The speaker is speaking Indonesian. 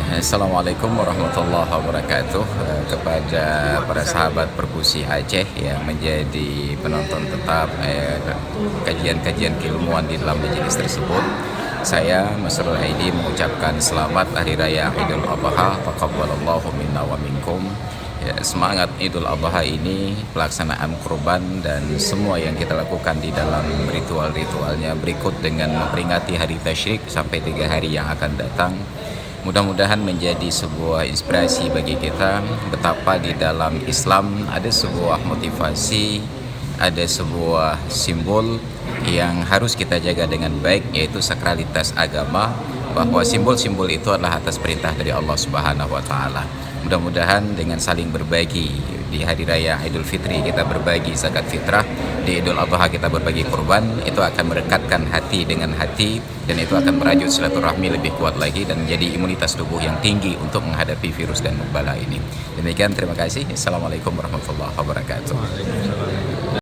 Assalamualaikum warahmatullahi wabarakatuh. Kepada para sahabat Perkusi Aceh yang menjadi penonton tetap kajian-kajian keilmuan di dalam majelis tersebut, saya Masrur Aidi mengucapkan selamat Hari Raya Idul Adha. Taqabbalallahu minna wa minkum. Ya, semangat Idul Adha ini pelaksanaan kurban dan semua yang kita lakukan di dalam ritual-ritualnya berikut dengan memperingati hari tasyrik sampai 3 hari yang akan datang. Mudah-mudahan menjadi sebuah inspirasi bagi kita betapa di dalam Islam ada sebuah motivasi, ada sebuah simbol yang harus kita jaga dengan baik, yaitu sakralitas agama, bahwa simbol-simbol itu adalah atas perintah dari Allah Subhanahu wa taala. Mudah-mudahan dengan saling berbagi di hari raya Idul Fitri kita berbagi zakat fitrah, di Idul Adha kita berbagi kurban, itu akan merekatkan hati dengan hati dan itu akan merajut silaturahmi lebih kuat lagi dan menjadi imunitas tubuh yang tinggi untuk menghadapi virus dan bala ini. Demikian, terima kasih. Assalamualaikum warahmatullahi wabarakatuh.